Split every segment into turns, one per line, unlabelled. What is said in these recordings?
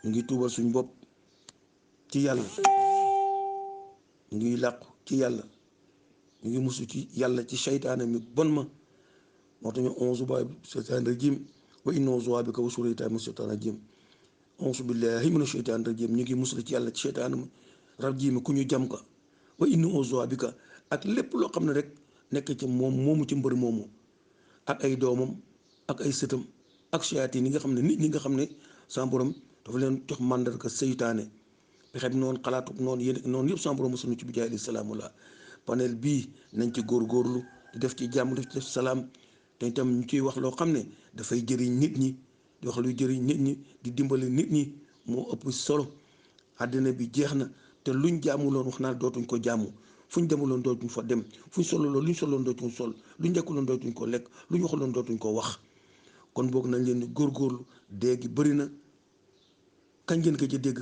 ñu ngi tuubal suñ bopp ci yàlla, ñu ngi làqu ci yàlla, ñu ngi musu ci yàlla ci seytaane mi bon ma. moo tax ñu auzu billahi mina sheytaani rajim wa inni u'iizuha bika wa zurriyyataha mina sheytaani rajim. auzu billahi mina sheytaani rajim, ñu ngi musul ci yàlla ci seytaane rajim ku ñu jam ka. wa inni u'iizuha bika ak lépp loo xam ne rek nekk ci moom moomu ci mbër moomu ak ay doomam ak ay sëtam ak seytaane yi nga xam ne nit ñi nga xam ne sa borom dafa leen jox màndarga seytaane pexe bi noonu xalaatu noonu yéen noonu yëpp sa borom mosuñu ci bijaay salaamullah. panel bii nañ ci góorgóorlu di def ci jàmm def ci def salaam te itam ñu ciy wax loo xam ne dafay jëriñ nit ñi, di wax luy jëriñ nit ñi, di dimbali nit ñi moo ëpp solo. àddina bi jeex na te luñ jaamuloon wax naa dootuñ ko jaamu, fuñ demuloon dootuñ fa dem, fuñ soloon luñ soloon dootuñ sol, luñ lekkuloon dootuñ ko lekk, luñ waxuloon dootuñ ko wax. kon boog nañ leen di góorgóorlu. dee gi bëri na. kañ ngeen ko ci dégg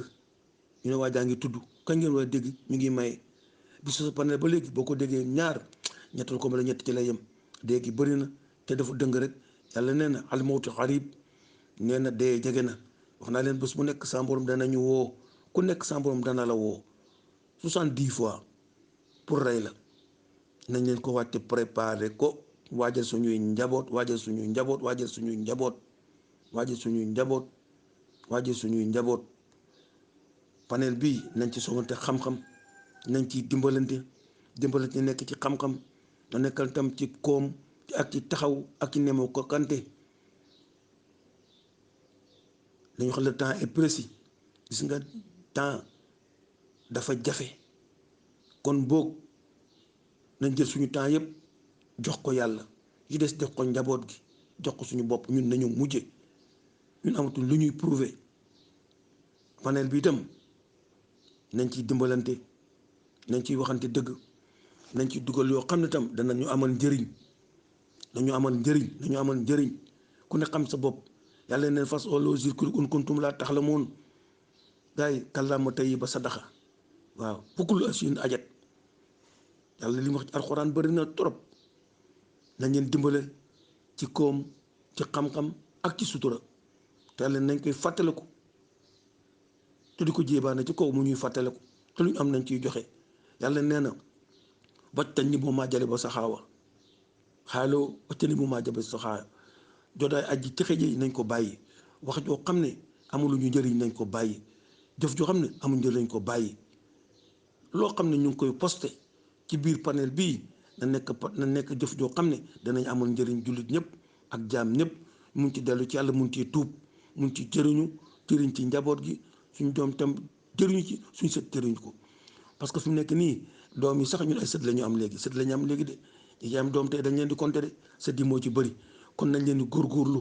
ñu ne waa jaa ngi tudd, kañ ngeen war a dégg ñu ngi maye bisu sa panel ba léegi boo ko déggee ñaar ñettal ko mala ñett ci la yem. dee gi bëri na te dafa dëng rek. yàlla nee na al mawtu xarib, nee na dee jege na. wax naa leen bés bu nekk sa borom danañu woo, ku nekk sa borom dana la woo 70 fois pour rey la. nañ leen ko wàcce préparé ko, waajal suñuy njaboot, waajal suñuy njaboot, waajal suñuy njaboot, waajal suñuy njaboot, waajal suñuy njaboot. panel bii nañ ci soxante xam-xam, nañ ci dimbalante nekk ci xam-xam, na nekkal tam ci koom ak ci taxaw ak ci nemo ko kante. dañu xam le temps est précis, gis nga temps dafa jafe. kon boog nañ jël suñu temps yëpp jox ko yàlla, yi des jox ko njaboot gi, jox ko suñu bopp. ñun nañu mujje, ñun amatul lu ñuy prouver. panel bi itam nañ ciy dimbalante, nañ ciy waxante dëgg, nañ ciy dugal yoo xam ne tam danañu amal njëriñ, nañu amal njëriñ ku ne xam sa bopp. yàlla neen fas olo zikri in kuntum laa ta'lamuun. gaay kàllaama tayyiba sadaqa. waaw fukkul asin ajat. yàlla li mu wax ci alxuraan bëri na trop. nañ leen dimbale ci koom, ci xam-xam ak ci sutura. te yàlla nañ koy fàttaliku te di ko jéebaane ci kaw mu ñuy fàttaliku te luñ am nañ ciy joxe. yàlla nee na wajtañ ni bu maa jale ba saxaawa xaaloo wajtañ ni bu maa jale ba saxaawa. jotaay aji texe ji nañ ko bàyyi, wax joo xam ne amul ñu njëriñ nañ ko bàyyi, jëf joo xam ne amul njëriñ nañ ko bàyyi. loo xam ne ñu ngi koy posté ci biir panel bii na nekk jëf joo xam ne danañ amul njëriñ jullit ñëpp ak jaam ñëpp. mun ci dellu ci yàlla, mun ci tuub, mun ci jëriñ ci njaboot gi, suñ doom tam jëriñu ci, suñ sët jëriñu ko. parce que fi mu nekk nii doom yi sax ñun ay sët la ñu am léegi, de ñi am doom tey dañ leen di compter de, sët yi moo ci bëri. kon nañ leen di góorgóorlu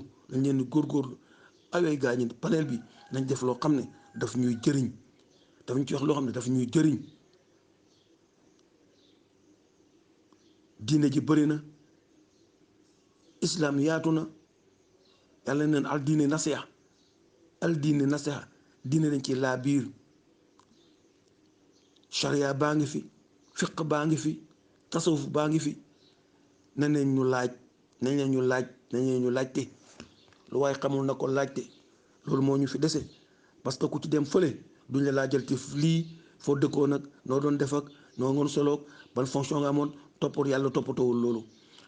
ayooy gaa ñi panel bi nañ def loo xam ne daf ñuy jëriñ, daf ñu ci wax loo xam ne daf ñuy jëriñ. diine ji bëri na, islam yaatu na. yàlla neen al diine nasiha, diine dañ ci laa biir. charia baa ngi fi, fiq baa ngi fi, tasawuf baa ngi fi. nañ leen ñu laajte lu waaye xamul na ko laajte. loolu moo ñu fi dese, parce que ku ci dem fële duñ la laajal ci lii foo dëkkoo nag, noo doon def ak noo ngoon soloog ban fonction nga amoon. yàlla toppatoowul loolu.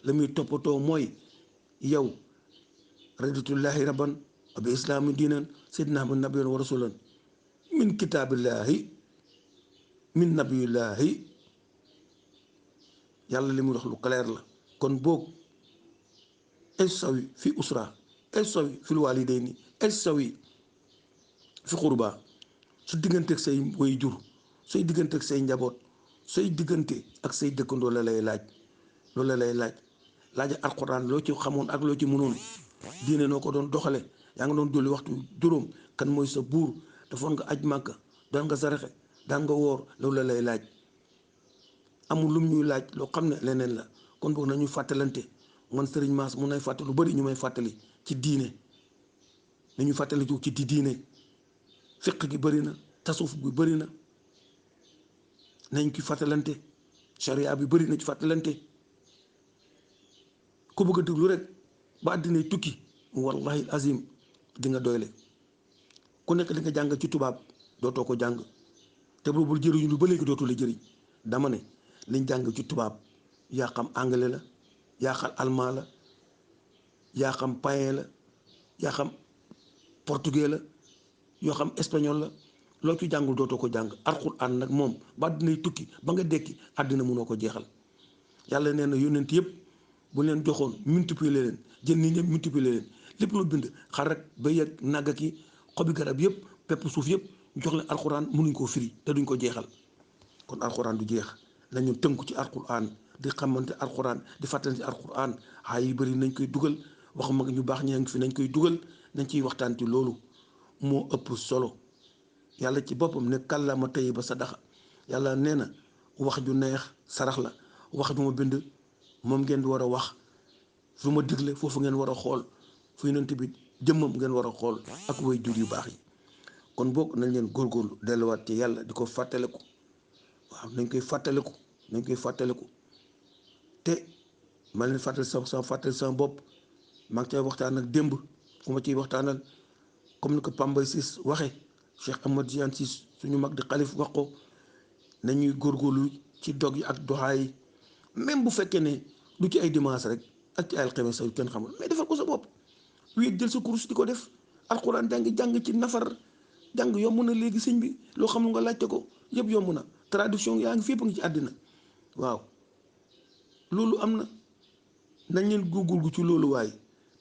la muy toppatoo mooy yow raditullahi rabban wa bi islaami diinan sayyidina Muhammad nabiyyan wa rasulan min kitaabillahi min nabiyillahi. yàlla li muy wax lu clair la. kon boog istawi fi usra, istawi fil walidayni, istawi fi xurba. su digganteeg say way jur, say digganteeg say njaboot, say diggante ak say dëkkandoo la lay laaj. loolu la lay laaj alxuraan loo ci xamoon ak loo ci mënoon. diine noo ko doon doxale. yaa nga doon julli waxtu juróom, kan mooy sa buur, defoon nga aj màkka, daan nga saraxe, daan nga woor. loolu la lay laaj. amul lum ñuy laaj loo xam ne leneen la. kon boog nañu fàttalante. man sëriñ Mass mun nay fàttali lu bëri ñu may fàttali ci diine. nañu fàttali ci diine. fiq gi bëri na, tasawuf bi bëri na, nañ ki fàttalante. charia bi bëri na ci fàttalante. ku bëgg a déglu rek ba àddina tukki wallahi azim di nga doyle. ku nekk li nga jàng ci tubaab dootoo ko jàng te bul jëriñu lu ba léegi dootu la jëriñ. dama ne liñ jàng ci tubaab yaa xam anglais la yaa xam allemand la yaa xam païen la yaa xam portugais la yoo xam espagnol la loo ci jàngul dootoo ko jàng. alxuraan nag moom ba dinay tukki ba nga dekki àddina mënoo ko jeexal. yàlla nee na yónnent yëpp bu leen joxoon multiplier leen jën ni ñëpp multiplier leen lépp lu bind xar rek béy ak nag ak i xobi garab yëpp pepp suuf yëpp jox leen alxuraan mënuñ koo firi te duñ ko jeexal. kon alxuraan du jeex nañu tënku ci alxuraan di xamante alxuraan di fàttali ci alxuraan xaay yu bëri nañ koy dugal wax mag ñu baax ñaa ngi fi nañ koy dugal nañ ciy waxtaan ci loolu moo ëpp solo. yàlla ci boppam ne kàllaama tayyiba sadaqa yàlla nee na wax ju neex sarax la. wax ju ma bind moom ngeen di war a wax fu ma digle foofu ngeen war a xool fu yonent bi jëmmam ngeen war a xool ak way jur yu baax yi. kon boog nañ leen góorgóorlu delluwaat ci yàlla di ko fàttaliku waaw nañ koy fàttaliku te ma leen fàttali sama bopp maa ngi cay waxtaan ak démb ku ma ciy waxtaanal comme ni ko Pambay Ciss waxe Cheikh Ahmad Tidiane Ciss suñu mag di xalif wax ko nañuy góorgóorlu ci dog yi ak doxaay yi même bu fekkee ne du ci ay dimanche rek ak ci ay alxames yu kenn xamul mais defal ko sa bopp wéet jël sa kurus di ko def alxuraan jàng ci nafar jàng yomb na léegi sëñ bi loo xam nga laajte ko yëpp yomb na traduction yaa ngi fépp ngi ci àddina waaw loolu am na nañ leen góorgóorlu ci loolu waaye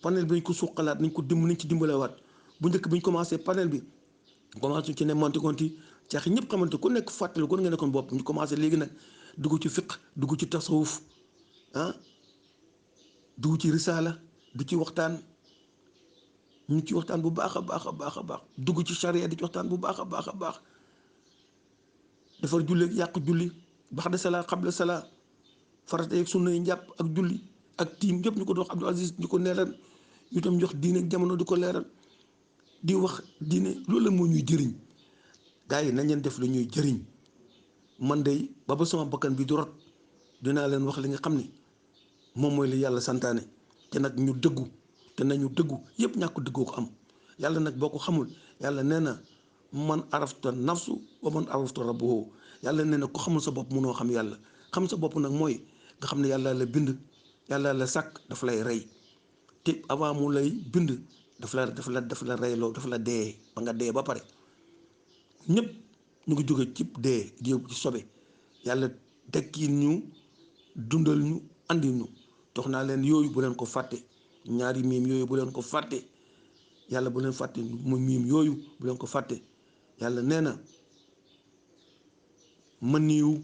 panel bi nañ ko suqalaat nañ ci dimbalewaat bu njëkk bi ñu commencé panel bi commencé ci ne monti konti caaxi ñëpp xamante ku nekk fàttali ko nga nekkoon bopp ñu commencé léegi nag dugg ci fiq dugg ci tasawuf dugg ci risaala di ci waxtaan ñu ci waxtaan bu baax a baax dugg ci charia di ci waxtaan bu baax a baax defar julli ak yàq julli bax de salaa xabla salaa farata yeeg sunna yi njàpp ak julli ak tiim yëpp ñu ko dox Abdou Aziz di ko leeral ñu tam jox diine ak jamono di ko leeral di wax diine loolu la moo ñuy jëriñ gars yi nañ leen def lu ñuy jëriñ. man de ba sama bakkan bi du rot dinaa leen wax li nga xam ni moom mooy li yàlla santaane te nag ñu dëggu te nañu dëggu yëpp ñàkk dëggoo ko am yàlla nag boo ko xamul yàlla nee na man arafta nafsu wa man arafta rabbuhu yàlla nee na ko xamul sa bopp mënoo xam yàlla xam sa bopp nag mooy nga xam ne yàlla la bind yàlla la sàkk dafa lay rey te avant mu lay bind dafa la reyloo dafa la dee ba nga dee ba pare ñëpp ñu ngi jóge ci dee jéeg ci sobe yàlla tekki ñu dundal ñu andi ñu jox naa leen yooyu bu leen ko fàtte ñaari miim yooyu bu leen ko fàtte yàlla bu leen fàtte mu miim yooyu bu leen ko fàtte yàlla nee na maniyu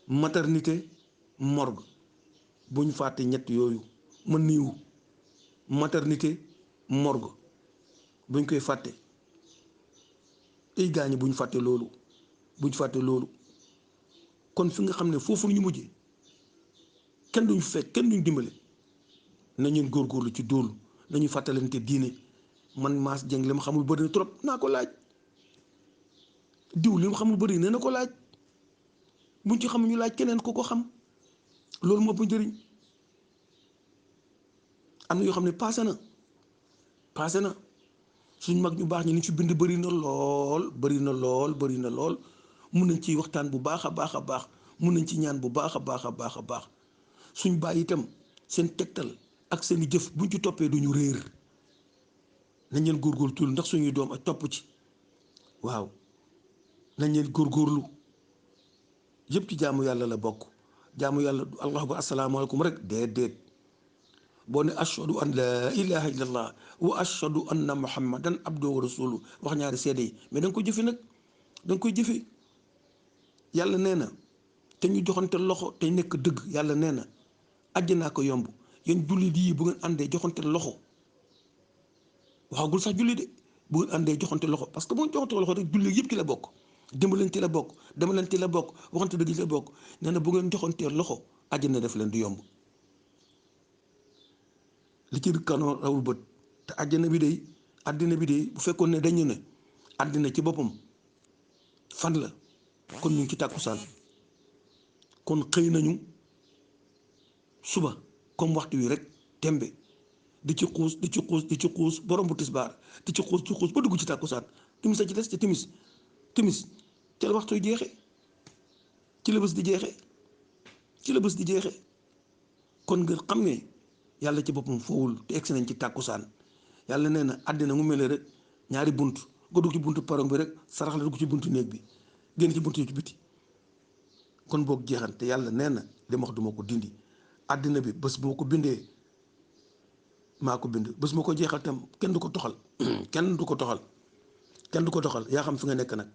maternité morgue buñ fàtte ñett yooyu maniyu maternité morgue buñ koy fàtte ay gaañi buñ fàtte loolu kon fi nga xam ne foofu ñu mujje kenn duñ fekk kenn duñ dimbale nañu góorgóorlu ci dóolu nañu fàttalante diine man Mass Dieng li ma xamul bëri na trop naa ko laaj diw li ma xamul bëri na ko laaj buñ ci xamul ñu laaj keneen ku ko xam loolu moo ëpp njëriñ am na yoo xam ne passé na suñ mag ñu baax ñi ni ci bind bëri na lool mun nañ ci waxtaan bu baax a baax mun nañ ci ñaan bu baax a baax suñ bàyyi itam seen tegtal ak seen i jëf buñ ci toppee duñu réer nañ leen góorgóorlu tul ndax suñuy doom ak topp ci waaw nañ leen góorgóorlu yëpp ci jaamu yàlla la bokk jaamu yàlla du allahu ba asalaamaaleykum rek déedéet boo ne ashhadu an laa ilaha illallah wa ashhadu anna muhammadan abduhu wa rasuluhu wax ñaari seede yi mais da nga koy jëfe nag da nga koy jëfe yàlla nee na te ñu joxante loxo te nekk dëgg yàlla nee na àjjanaa ko yomb yéen jullit yi bu ngeen àndee joxante loxo waxagul sax julli de bu ngeen àndee joxante loxo parce que bu ngeen joxante loxo rek julli yëpp ci la bokk dimbalante ci la bokk demalante ci la bokk waxante dëgg ci la bokk nee na bu ngeen joxantee loxo àjjana def leen di yomb li ci kanoo rawul bët te àddina bi de bu fekkoon ne dañu ne àddina ci boppam fan la kon ñu ngi ci tàkkusaan kon xëy nañu suba comme waxtu wi rek tembe di ci xuus di ci xuus di ci xuus borom bu tisbaar di ci xuus ba dugg ci tàkkusaan timis a ci des te timis ci la waxtu jeexe ci la bés di jeexe kon nga xam ne yàlla ci boppam foowul te egsi nañ ci tàkkusaan yàlla nee na àddina mu mel rek ñaari bunt nga dugg ci buntu parong bi rek sarax la dugg ci buntu néeg bi génn ci buntu yi ci biti kon boog jeexan te yàlla nee na li ma wax duma ko dindi àddina bi bés bu ma ko bindee maa ko bind bés ma ko jeexal tam kenn du ko toxal kenn du ko toxal yaa xam fi nga nekk nag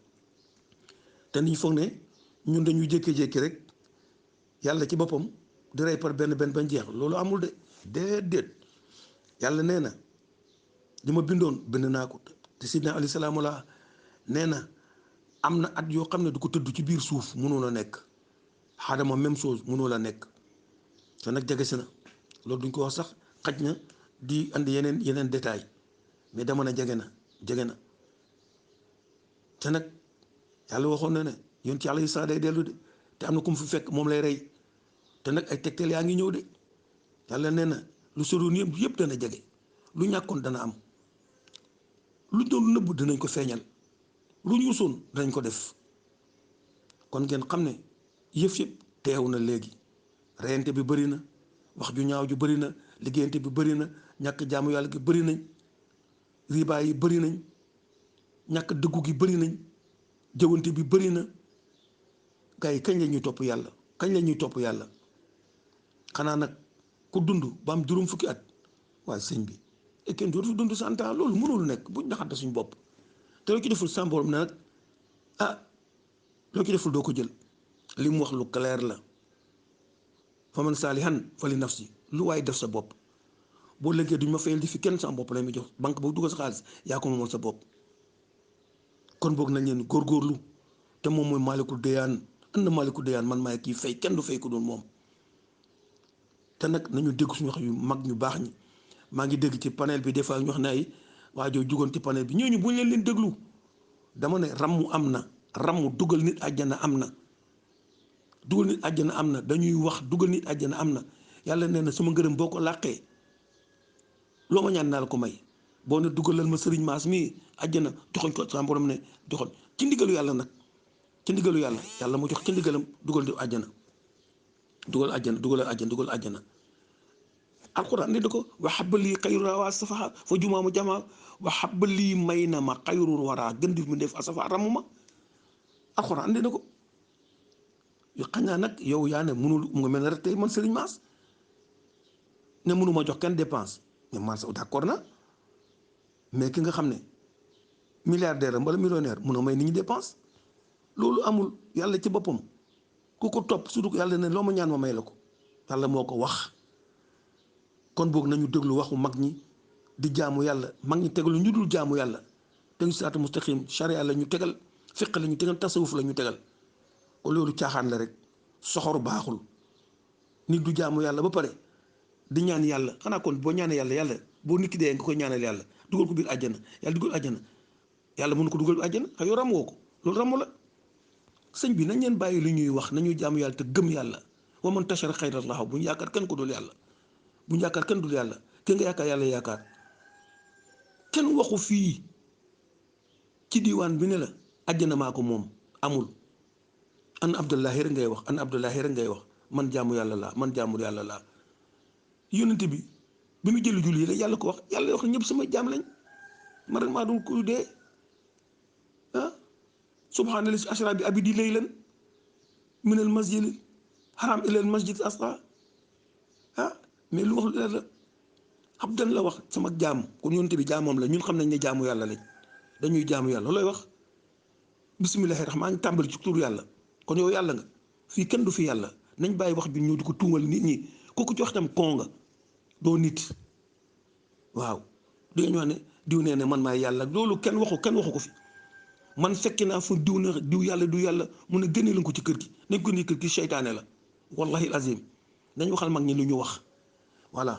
te niñ foog ne ñun dañuy jékki-jékki rek yàlla ci boppam di rey par benn bañ jeex loolu amul de déedéet yàlla nee na li ma bindoon bind naa ko te sidna alayhi salaamu la nee na am na at yoo xam ne du ko tëdd ci biir suuf mënoo la nekk xaadama même chose mënoo la nekk te nag jege si na loolu duñ ko wax sax xaj na di andi yeneen détail mais dama ne jege na te nag yàlla waxoon na ne yoon ci yàlla yi sax day dellu de te am na ku mu fi fekk moom lay rey te nag ay tegtal yaa ngi ñëw de yàlla nee na lu soroon yëpp dana jege lu ñàkkoon dana am lu doon nëbb dinañ ko feeñal lu ñuusoon danañ ko def kon ngeen xam ne yëf yëpp teew na léegi reyante bi bëri na wax ju ñaaw ju bëri na liggéeyante bi bëri na ñàkk jaamu yàlla gi bëri nañ riba yi bëri nañ ñàkk dëggu gi bëri nañ jëwante bi bëri na gars yi kañ la ñuy topp yàlla xanaa nag ku dund ba am juróom fukki at waaye sëñ bi et kenn dootu fi dund 100 ans loolu mënul nekk buñ naxante suñ bopp te loo ci deful sa borom ne nag loo ci deful doo ko jël li mu wax lu clair la fa man saalihan fa li nafsi lu waaye def sa bopp boo léegi duñ ma fayal di fi kenn sa bopp lay mi jox banque boo dugal sa xaalis yaa ko moomal sa bopp kon boog nañ leen góorgóorlu te moom mooy maalikul deyaan and maalikul deyaan man maay kii fay kenn du fay ko doon moom te nag nañu dégg suñu wax yu mag ñu baax ñi maa ngi dégg ci panel bi des fois ñu wax ne ay waajoo jugoon ci panel bi ñooñu buñ leen déglu dama ne rammu am na rammu dugal nit àjjana am na dañuy wax dugal nit àjjana am na yàlla nee na sama ngërëm boo ko làqee loo ma ñaan naa la ko may boo ne dugalal ma sëriñ maas mii àjjana joxoñ ko sama borom ne joxoñ ci ndigalu yàlla nag ci ndigalu yàlla mu jox ci ndigalam dugal àjjana alquran ne da ko wa habali xayru wa safa fa jumaamu jamaa wa habali may na ma xayru waraa gën di mu def asafa ramu ma alquran ne da ko yu xañ naa nag yow yaa ne mënul mu nga mel ne rek tey man sëriñ maas ne mënuma jox kenn dépense mais maas d'accord na mais ki nga xam ne milliardaire mbala millionnaire mun a may nit ñi dépense loolu amul yàlla ci boppam ku ko topp surtout yàlla ne loo ma ñaan ma may la ko yàlla moo ko wax kon boog nañu déglu waxu mag ñi di jaamu yàlla mag ñi tegalu ñu dul jaamu yàlla tegu siraatu mustaqim charia la ñu tegal fiq la ñu tegal tasawuf la ñu tegal kon loolu caaxaan la rek soxor baaxul nit du jaamu yàlla ba pare di ñaan yàlla xanaa kon boo ñaanee yàlla boo nit ki dee nga koy ñaanal yàlla dugal ko biir àjjana yàlla mënu ko dugal àjjana xëy yow ramoo ko loolu ramu la sëñ bi nañ leen bàyyi lu ñuy wax nañuy jaamu yàlla te gëm yàlla wa man tashara xayrallahu bu ñu yaakaar kenn ko dul yàlla bu ñu yaakaar kenn dul yàlla kenn nga yaakaar yàlla yaakaar kenn waxu fii ci diiwaan bi ne la àjjana maa ko moom amul an abdullahi rek ngay wax man jaamu yàlla laa yónnente bi mu jëli julli rek yàlla ko wax yàlla wax ñëpp sama jaam lañ man rek maa dul ku dee subhaana llazi asraa bi abdihi laylan minal masjidil haram ilal masjidil aqsaa mais lu wax lu leer la abdan la wax sama jaam kon yónnente bi jaamoom la ñun xam nañ ne jaamu yàlla lañ dañuy jaamu yàlla looy wax bismillahi rahmaan tàmbali ci tur yàlla kon yow yàlla nga fii kenn du fi yàlla nañ bàyyi wax bi ñu di ko tuumal nit ñi kooku ci wax tam kon nga doo nit waaw di nga ñu wax ne diw nee ne man maay yàlla loolu kenn waxu ko fi man fekki naa fu diw na diw yàlla du yàlla mun a génne lañ ko ci kër gi nañ ko ni kër gi seytaane la wallahi azim dañ waxal mag ñi lu ñu wax voilà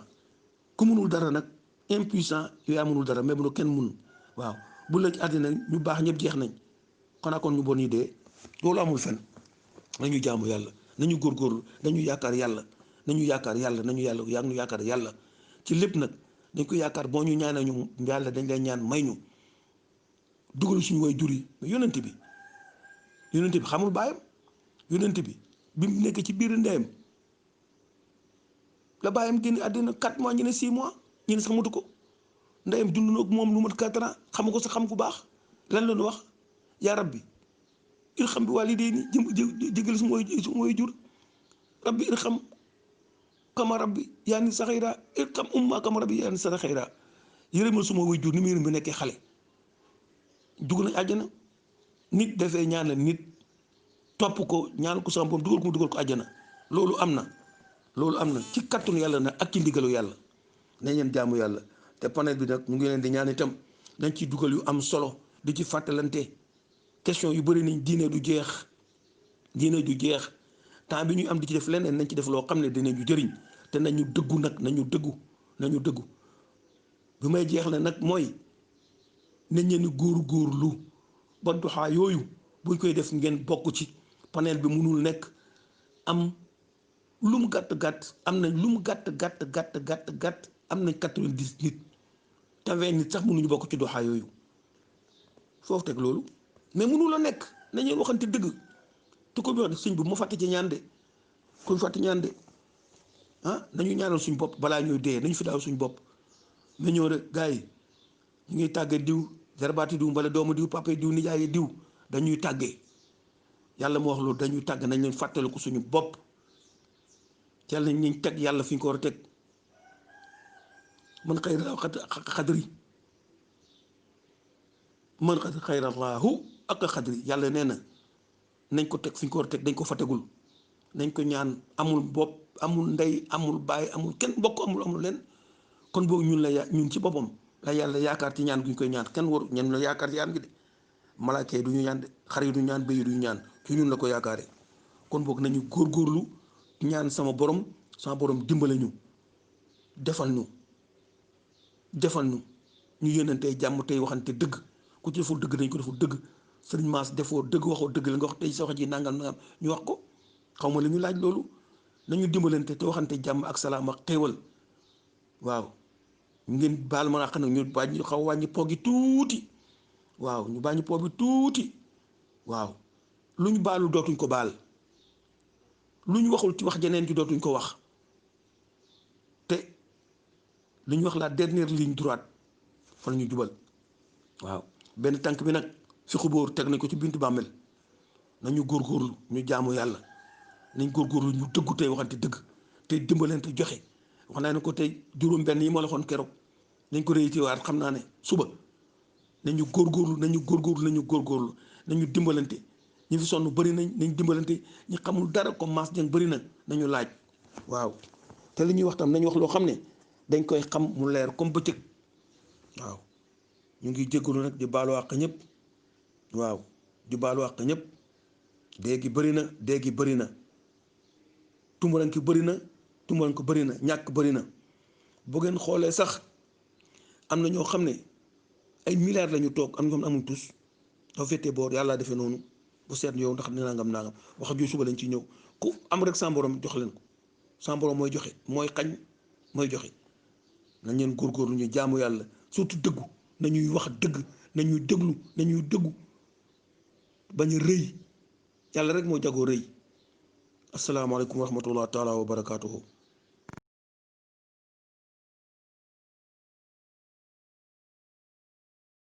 ku mënul dara nag impuissant yow yaa mënul dara mais bu kenn mun waaw bu la ci àddina ñu baax ñëpp jeex nañ xanaa kon ñu bon ñu dee loolu amul fen nañu jaamu yàlla nañu góorgóorlu nañu yaakaar yàlla nañu yaakaar yàlla ci lépp nag dañ ko yaakaar boo ñu ñaanee ñu yàlla dañ lay ñaan may ñu dugal suñu way jur yi mais yonent bi xamul baayam yonent bi mu nekk ci biir ndeyam la baayam génn àddina 4 mois ñu ne 6 mois ñu ne sax matu ko ndeyam dund na ak moom lu mat 4 ans xam ko sax xam ku baax lan la ñu wax yaa rabbi irham bi waalidayni jégal su mooy jur rabbi irham kama rabbi yaa ni saxayra irham umma kama rabbi yaa ni saxayra yërëmal suma way jur ni mu yërëm bi nekkee xale dugg nañ àjjana nit dafay ñaanal nit topp ko ñaan ko sama borom dugal ko àjjana loolu am na ci kattanu yàlla nag ak ci ndigalu yàlla nañ leen jaamu yàlla te panel bi nag ñu ngi leen di ñaan itam nañ ci dugal yu am solo di ci fàttalante question yu bëri nañ diine du jeex temps bi ñuy am di ci def leneen nañ ci def loo xam ne dinañu jëriñ te nañu dëggu nag nañu dëggu bi may jeex la nag mooy nañ leen góor-góorlu ba duxaa yooyu buñ koy def ngeen bokk ci panel bi mënul nekk am lu mu gàtt am nañ lu mu gàtt am nañ 90 nit te 20 nit sax mënuñu bokk ci duxaa yooyu foofu teg loolu mais mënul a nekk nañu waxante dëgg te ko bi wax sëñ bi ma fàtte ci ñaan de kon fàtte ñaan de nañu ñaanal suñ bopp balaa ñuy dee nañu fi daaw suñ bopp na ñëw rek gars yi ñu ngi tàggee diw jarbaati diw mbala doomu diw papa diw nijaaye diw dañuy tàggee yàlla mu wax loolu dañuy tàgg nañ leen fàttaliku suñu bopp ci yàlla nañ teg yàlla fi ñu ko war a teg man xayrallaahu ak xadri yàlla nee na nañ ko teg fi ñu ko war a teg dañ ko fa tegul nañ ko ñaan amul bopp amul ndey amul baay amul kenn bokk amul leen kon boobu ñun ci boppam la yàlla yaakaar ci ñaan gi ñu koy ñaan kenn waru ñen la yaakaar ci ñaan gi de malaaka yi du ñu ñaan de xar yi du ñaan béy yi du ñu ñaan ci ñun la ko yaakaare kon boog nañu góorgóorlu ñaan sama borom dimbale ñu defal ñu ñu yéenantee jàmm tey waxante dëgg ku ci deful dëgg dañ ko deful dëgg sëriñ Maas defoo dëgg waxoo dëgg la nga wax tey sa wax ji nangam ñu wax ko xaw ma li ñu laaj loolu nañu dimbalante te waxante jàmm ak salaam ak xéewal waaw ngeen baal ma xam ne ñu bàyyi xaw wàññi po gi tuuti waaw ñu bàññi po bi tuuti waaw lu ñu baalul dootuñ ko baal lu ñu waxul ci wax jeneen ci dootuñ ko wax te lu ñu wax la dernière ligne droite fan ñu jubal waaw benn tànk bi nag fi xubóor teg nañ ko ci bintu bàmmel nañu góorgóorlu ñu jaamu yàlla nañ góorgóorlu ñu dëggu tey waxante dëgg tey dimbalante joxe wax naa ne ko tey juróom benn yi ma la waxoon keroog nañ ko réyité waat xam naa ne suba nañu góorgóorlu nañu dimbalante ñi fi sonn bëri nañ dimbalante ñi xamul dara comme Mass Dieng bëri na nañu laaj waaw te li ñuy wax tam nañu wax loo xam ne dañ koy xam mu leer comme bëccëg waaw ñu ngi jéggalu nag di baalu àq ñëpp waaw di baalu àq ñëpp déegi bëri na tumuranki bëri na ñàkk bëri na bu ngeen xoolee sax am na ñoo xam ne ay milliards la ñu toog am ñoo xam ne amuñ tus dafa fekkee boor yàlla defee noonu bu seet yow ndax nangam wax ju suba lañ ci ñëw ku am rek sa borom jox leen ko sa borom mooy joxe mooy xañ mooy joxe nañ leen góorgóorlu ñu jaamu yàlla surtout dëggu nañuy wax dëgg nañuy dëggu bañ a rëy yàlla rek moo jagoo rëy asalaamaaleykum wa rahmatullah taala wa barakaatuhu